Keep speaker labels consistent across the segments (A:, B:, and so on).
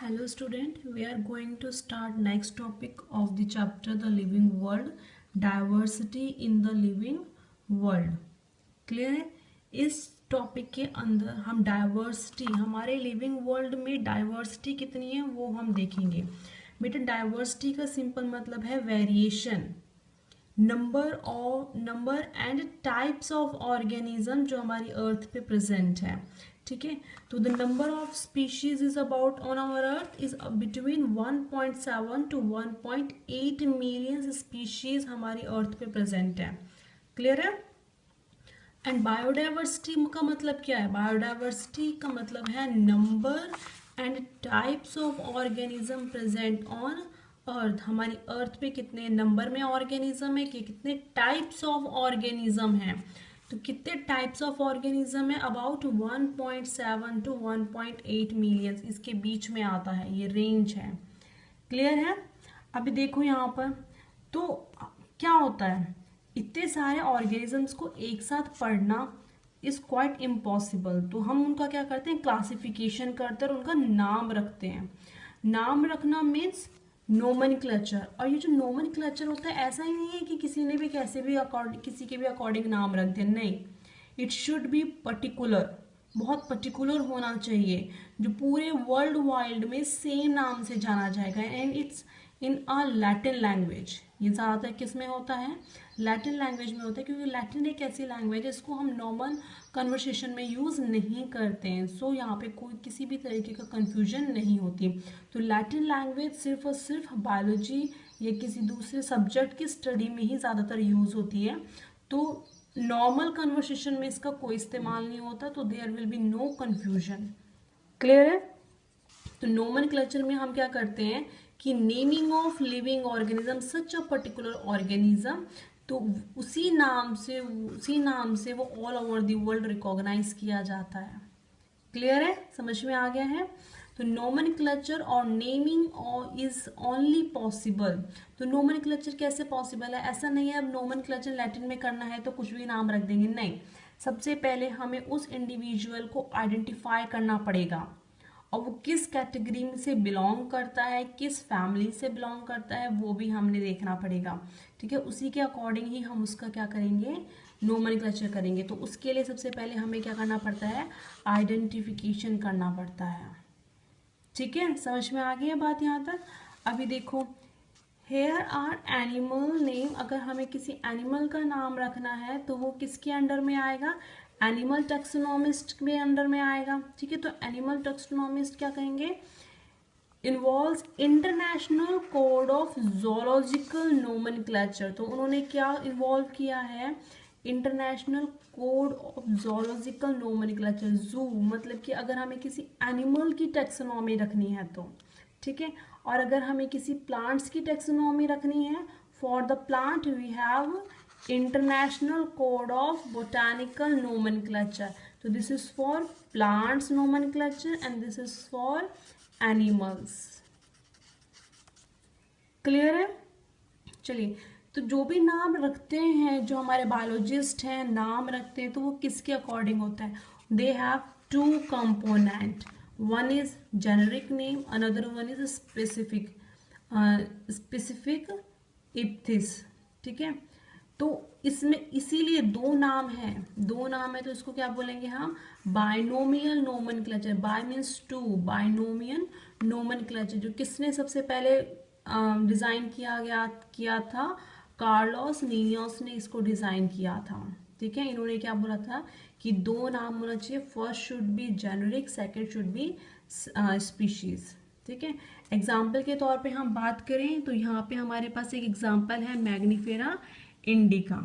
A: Hello student, we are going to start next topic of the chapter The Living World, Diversity in the Living World. Clear है? इस topic के अंदर हम diversity, हमारे living world में diversity कितनी है वो हम देखेंगे। बेटा डाइवर्सिटी का सिंपल मतलब है variation, number and types of organism जो हमारी अर्थ पे प्रेजेंट है। ठीक है, तो the number of species is about on our earth is between 1.7 to 1.8 million species हमारी अर्थ पे प्रेजेंट है। क्लियर है? एंड बायोडाइवर्सिटी का मतलब क्या है? बायोडाइवर्सिटी का मतलब है number and types of organism present on earth. हमारी अर्थ पे कितने नंबर में ऑर्गेनिज्म है कि कितने टाइप्स ऑफ ऑर्गेनिज्म हैं। तो कितने टाइप्स ऑफ ऑर्गेनिज्म है? अबाउट 1.7 टू 1.8 मिलियन, इसके बीच में आता है, ये रेंज है। क्लियर है? अभी देखो यहाँ पर तो क्या होता है, इतने सारे ऑर्गेनिजम्स को एक साथ पढ़ना इज क्वाइट इम्पॉसिबल। तो हम उनका क्या करते हैं, क्लासिफिकेशन करते हैं और उनका नाम रखते हैं। नाम रखना मीन्स नोमेनक्लेचर। और ये जो नोमेनक्लेचर होता है ऐसा ही नहीं है कि किसी ने भी कैसे भी अकॉर्डिंग किसी के भी अकॉर्डिंग नाम रख दिया, नहीं। इट शुड बी पर्टिकुलर, बहुत पर्टिकुलर होना चाहिए जो पूरे वर्ल्ड वाइड में सेम नाम से जाना जाएगा। And it's in a Latin language. ये ज़्यादातर किस में होता है? लैटिन लैंग्वेज में होता है, क्योंकि लैटिन एक ऐसी लैंग्वेज है इसको हम नॉर्मल कन्वर्सेशन में यूज़ नहीं करते हैं। सो यहाँ पे कोई किसी भी तरीके का कन्फ्यूजन नहीं होती। तो लैटिन लैंग्वेज सिर्फ और सिर्फ बायोलॉजी या किसी दूसरे सब्जेक्ट की स्टडी में ही ज़्यादातर यूज़ होती है। तो नॉर्मल कन्वर्सेशन में इसका कोई इस्तेमाल नहीं होता, तो there will be no confusion. Clear है? तो नोमेनक्लेचर में हम क्या करते हैं कि naming of living organism such a particular organism, तो उसी नाम से वो all over the world recognise किया जाता है। क्लियर है? समझ में आ गया है? तो नोमेनक्लेचर और नेमिंग इज ओनली पॉसिबल। तो नोमेनक्लेचर कैसे पॉसिबल है? ऐसा नहीं है अब नोमेनक्लेचर लैटिन में करना है तो कुछ भी नाम रख देंगे, नहीं। सबसे पहले हमें उस इंडिविजुअल को आइडेंटिफाई करना पड़ेगा और वो किस कैटेगरी में से बिलोंग करता है, किस फैमिली से बिलोंग करता है, वो भी हमने देखना पड़ेगा। ठीक है, उसी के अकॉर्डिंग ही हम उसका क्या करेंगे, नोमेनक्लेचर करेंगे। तो उसके लिए सबसे पहले हमें क्या करना पड़ता है, आइडेंटिफिकेशन करना पड़ता है। ठीक है, समझ में आ गई है बात यहाँ तक? अभी देखो, हेयर आर एनिमल नेम। अगर हमें किसी एनिमल का नाम रखना है तो वो किसके अंडर में आएगा? एनिमल टैक्सोनॉमिस्ट के अंडर में आएगा। ठीक है, तो एनिमल टैक्सोनॉमिस्ट क्या कहेंगे, involves international code of zoological nomenclature. तो उन्होंने क्या इन्वॉल्व किया है, international code of zoological nomenclature. जू मतलब कि अगर हमें किसी एनिमल की टैक्सोनॉमी रखनी है तो, ठीक है। और अगर हमें किसी प्लांट्स की टैक्सोनॉमी रखनी है, for the plant we have international code of botanical nomenclature. तो this is for plants nomenclature and this is for animals. Clear है? चलिए, तो जो भी नाम रखते हैं, जो हमारे बायोलॉजिस्ट हैं नाम रखते हैं, तो वो किसके अकॉर्डिंग होता है? They have two component, one is generic name, another one is specific epithet. ठीक है, तो इसमें इसीलिए दो नाम है तो इसको क्या बोलेंगे हम, binomial nomenclature. Bi means two, binomial nomenclature. जो किसने सबसे पहले डिजाइन किया था, कार्लोस लीनियस ने इसको डिजाइन किया था। ठीक है, इन्होंने क्या बोला था कि दो नाम होना चाहिए, first should be generic, second should be species. ठीक है, एग्जाम्पल के तौर पे हम बात करें तो यहाँ पे हमारे पास एक एग्जाम्पल है मैग्निफेरा इंडिका।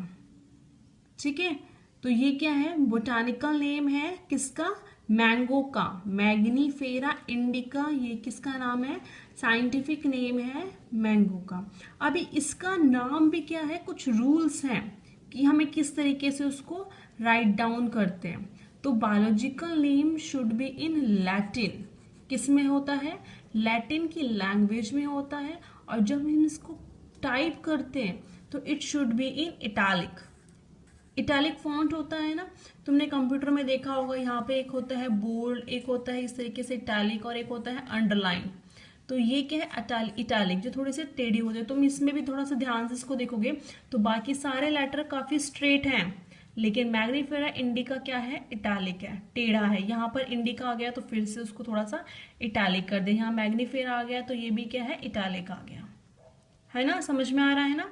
A: ठीक है, तो ये क्या है, बोटानिकल नेम है किसका, मैंगो का, मैग्निफेरा इंडिका, ये किसका नाम है, साइंटिफिक नेम है मैंगो का। अभी इसका नाम भी क्या है, कुछ रूल्स हैं कि हमें किस तरीके से उसको राइट डाउन करते हैं। तो biological name should be in Latin, किस में होता है, लैटिन की लैंग्वेज में होता है। और जब हम इसको टाइप करते हैं तो it should be in italic. Italic font होता है ना, तुमने कंप्यूटर में देखा होगा, यहाँ पे एक होता है बोल्ड, एक होता है इस तरीके से इटैलिक, और एक होता है अंडरलाइन। तो ये क्या है इटैलिक, जो थोड़े से टेढ़ी होते हैं। तुम इसमें भी थोड़ा सा ध्यान से इसको देखोगे तो बाकी सारे लेटर काफी स्ट्रेट हैं, लेकिन मैग्नीफेरा इंडिका क्या है, इटैलिक है, टेढ़ा है। यहाँ पर इंडिका आ गया तो फिर से उसको थोड़ा सा इटैलिक कर दे, यहाँ मैग्नीफेरा आ गया तो ये भी क्या है, इटैलिक आ गया, है ना, समझ में आ रहा है ना।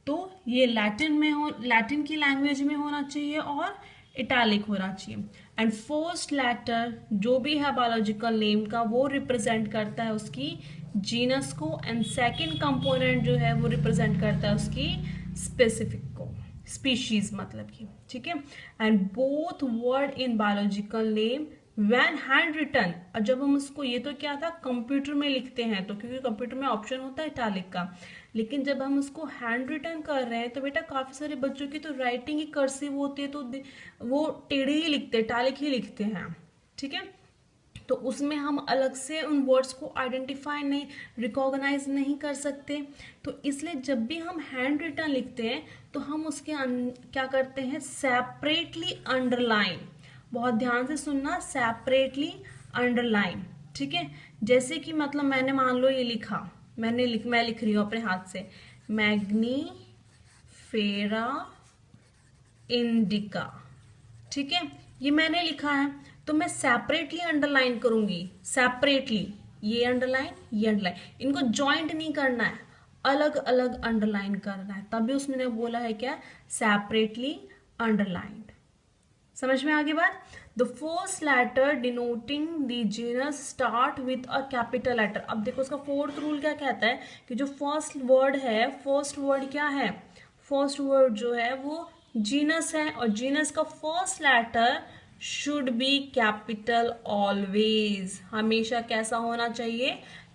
A: तो ये लैटिन की लैंग्वेज में होना चाहिए और इटैलिक होना चाहिए। एंड फर्स्ट लेटर जो भी है बायोलॉजिकल नेम का वो रिप्रेजेंट करता है उसकी जीनस को, एंड सेकंड कंपोनेंट जो है वो रिप्रेजेंट करता है उसकी स्पेसिफिक को, स्पीशीज मतलब की, ठीक है। And both word in biological name when hand written, और जब हम उसको, ये तो क्या था कंप्यूटर में लिखते हैं तो क्योंकि कंप्यूटर में ऑप्शन होता है इटैलिक का, लेकिन जब हम उसको हैंड रिटन कर रहे हैं तो बेटा काफी सारे बच्चों की तो राइटिंग ही कर्सिव होती है, तो वो टेढ़े ही लिखते हैं, इटैलिक ही लिखते हैं, ठीक है। तो उसमें हम अलग से उन वर्ड्स को आइडेंटिफाई नहीं, रिकॉग्नाइज नहीं कर सकते। तो इसलिए जब भी हम हैंड रिटन लिखते हैं तो हम उसके क्या करते हैं, सेपरेटली अंडरलाइन, बहुत ध्यान से सुनना, सेपरेटली अंडरलाइन, ठीक है। जैसे कि मतलब मैंने मान लो ये लिखा, मैं लिख रही हूँ अपने हाथ से, मैग्नीफेरा इंडिका, ठीक है, ये मैंने लिखा है, तो मैं सेपरेटली अंडरलाइन करूंगी, सेपरेटली, ये अंडरलाइन, ये अंडरलाइन, इनको ज्वाइंट नहीं करना है, अलग अलग अंडरलाइन करना है, तभी उसने बोला है क्या, सेपरेटली अंडरलाइंड। समझ में आगे बात। The first letter denoting the genus start with a capital letter. अब देखो उसका फोर्थ रूल क्या कहता है कि जो फर्स्ट वर्ड है, फर्स्ट वर्ड क्या है, फर्स्ट वर्ड जो है वो जीनस है, और जीनस का first letter should be capital always, हमेशा कैसा होना चाहिए,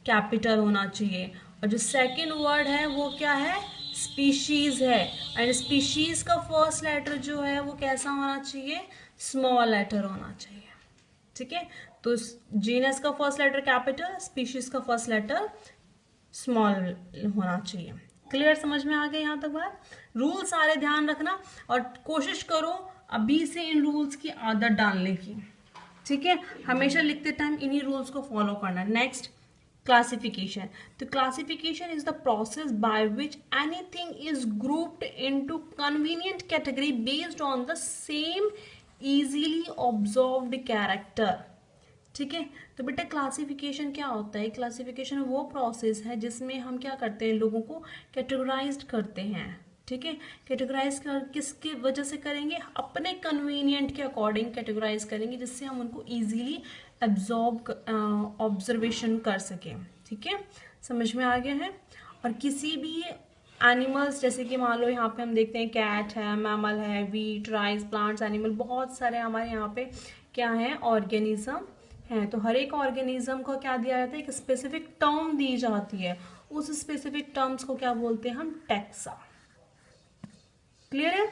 A: कैपिटल होना चाहिए। और जो सेकंड वर्ड है वो क्या है, स्पीशीज है, एंड स्पीशीज का फर्स्ट लेटर जो है वो कैसा होना चाहिए, स्मॉल लेटर होना चाहिए, ठीक है। तो जीनस का फर्स्ट लेटर कैपिटल, स्पीशीज का फर्स्ट लेटर स्मॉल होना चाहिए। क्लियर, समझ में आ गया यहाँ तक बात। रूल सारे ध्यान रखना और कोशिश करो अभी से इन रूल्स की आदत डालने की, ठीक है, हमेशा लिखते टाइम इन्हीं रूल्स को फॉलो करना। Next, classification. The classification is the process by which anything is grouped into convenient category based on the same easily observed character. ठीक है, तो बेटा क्लासिफिकेशन क्या होता है, क्लासिफिकेशन वो प्रोसेस है जिसमें हम क्या करते हैं, लोगों को कैटेगराइज करते हैं, ठीक है। कैटेगराइज किसकी वजह से करेंगे, अपने कन्वीनियंट के अकॉर्डिंग कैटेगराइज करेंगे, जिससे हम उनको इजीली ऑब्जर्वेशन कर सकें, ठीक है, समझ में आ गया है। और किसी भी एनिमल्स, जैसे कि मान लो यहाँ पे हम देखते हैं कैट है, मैमल है, वीट, राइस, प्लांट्स, एनिमल, बहुत सारे हमारे यहाँ पे क्या है, ऑर्गेनिज्म है। तो हर एक ऑर्गेनिज्म को क्या दिया जाता है, एक स्पेसिफिक टर्म दी जाती है, उस स्पेसिफिक टर्म्स को क्या बोलते हैं हम, टैक्सा। क्लियर है,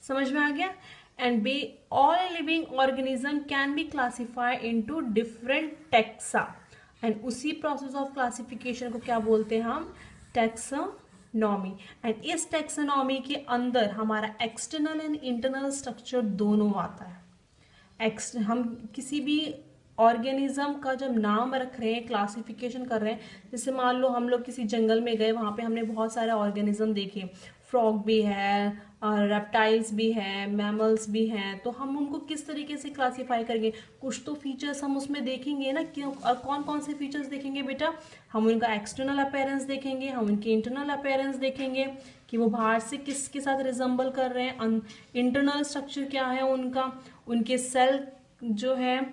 A: समझ में आ गया। And be all living organism can be classified into different taxa, and उसी प्रोसेस ऑफ क्लासिफिकेशन को क्या बोलते हैं हम, टैक्सोनॉमी। एंड इस टैक्सोनॉमी के अंदर हमारा एक्सटर्नल एंड इंटरनल स्ट्रक्चर दोनों आता है। हम किसी भी ऑर्गेनिज्म का जब नाम रख रहे हैं, क्लासिफिकेशन कर रहे हैं, जैसे मान लो हम लोग किसी जंगल में गए, वहाँ पे हमने बहुत सारे ऑर्गेनिज्म देखे, फ्रॉग भी है, और रेप्टाइल्स भी हैं, मैमल्स भी हैं, तो हम उनको किस तरीके से क्लासीफाई करेंगे, कुछ तो फीचर्स हम उसमें देखेंगे ना, क्यों, और कौन कौन से फीचर्स देखेंगे बेटा, हम उनका एक्सटर्नल अपीयरेंस देखेंगे, हम उनकी इंटरनल अपीयरेंस देखेंगे कि वो बाहर से किसके साथ रिजेंबल कर रहे हैं, इंटरनल स्ट्रक्चर क्या है उनका, उनके सेल जो है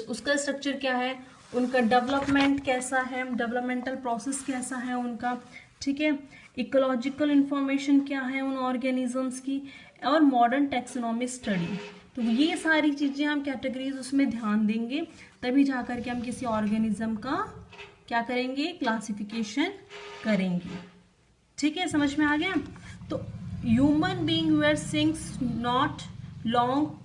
A: उसका स्ट्रक्चर क्या है, उनका डेवलपमेंट कैसा है, डेवलपमेंटल प्रोसेस कैसा है उनका, ठीक है, इकोलॉजिकल इंफॉर्मेशन क्या है उन ऑर्गेनिजम्स की, और मॉडर्न टैक्सोनॉमी स्टडी। तो ये सारी चीज़ें हम कैटेगरीज उसमें ध्यान देंगे, तभी जा करके हम किसी ऑर्गेनिज्म का क्या करेंगे, क्लासिफिकेशन करेंगे, ठीक है, समझ में आ गया। तो human being where sings not long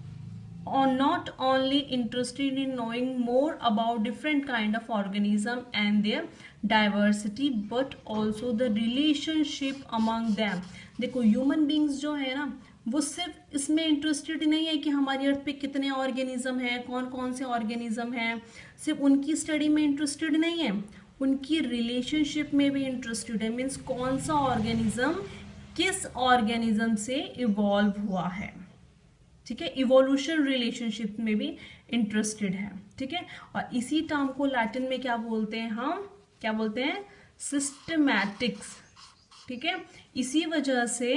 A: or not only interested in knowing more about different kind of organism and their diversity but also the relationship among them। देखो ह्यूमन बींग्स जो है ना, वो सिर्फ इसमें इंटरेस्टेड नहीं है कि हमारी अर्थ पे कितने ऑर्गेनिज्म हैं, कौन कौन से ऑर्गेनिज्म हैं, सिर्फ उनकी स्टडी में इंटरेस्टेड नहीं है, उनकी रिलेशनशिप में भी इंटरेस्टेड है, मीन्स कौन सा ऑर्गेनिज्म किस ऑर्गेनिज्म से इवॉल्व हुआ है, ठीक है, इवोल्यूशन रिलेशनशिप में भी इंटरेस्टेड है, ठीक है। और इसी टर्म को लैटिन में क्या बोलते हैं, हम क्या बोलते हैं, सिस्टमैटिक्स, ठीक है। इसी वजह से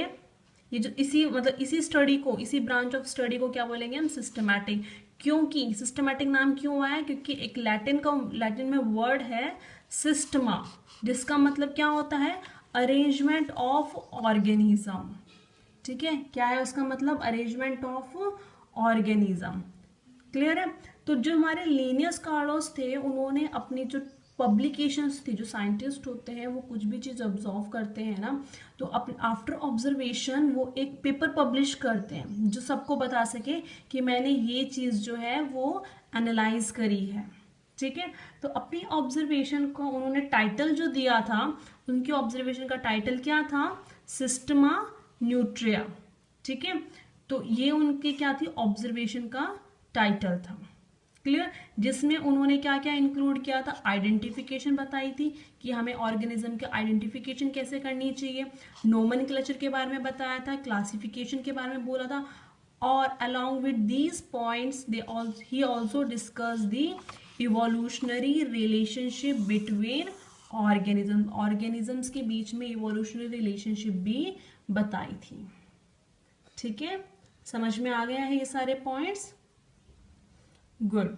A: ये जो इसी मतलब इसी स्टडी को, इसी ब्रांच ऑफ स्टडी को क्या बोलेंगे हम, सिस्टमैटिक। क्योंकि सिस्टमैटिक नाम क्यों आया, क्योंकि एक लैटिन में वर्ड है सिस्टमा, जिसका मतलब क्या होता है, अरेंजमेंट ऑफ ऑर्गेनिज्म, ठीक है। क्या है उसका मतलब, अरेंजमेंट ऑफ ऑर्गेनिज्म, क्लियर है। तो जो हमारे लिनियस कार्लोस थे, उन्होंने अपनी जो पब्लिकेशंस थी, जो साइंटिस्ट होते हैं वो कुछ भी चीज़ ऑब्जर्व करते हैं ना, तो आफ्टर ऑब्जर्वेशन वो एक पेपर पब्लिश करते हैं जो सबको बता सके कि मैंने ये चीज़ जो है वो एनालाइज करी है, ठीक है। तो अपनी ऑब्जर्वेशन को उन्होंने टाइटल जो दिया था, उनकी ऑब्जर्वेशन का टाइटल क्या था, सिस्टमा न्यूट्रिया, ठीक है। तो ये उनकी क्या थी, ऑब्जर्वेशन का टाइटल था, क्लियर। जिसमें उन्होंने क्या क्या इंक्लूड किया था, आइडेंटिफिकेशन बताई थी कि हमें ऑर्गेनिज्म की आइडेंटिफिकेशन कैसे करनी चाहिए, नोमेनक्लेचर के बारे में बताया था, क्लासिफिकेशन के बारे में बोला था, और along with these points he also discussed the evolutionary relationship between organisms के बीच में evolutionary relationship भी बताई थी, ठीक है। समझ में आ गया है ये सारे पॉइंट्स, गुड।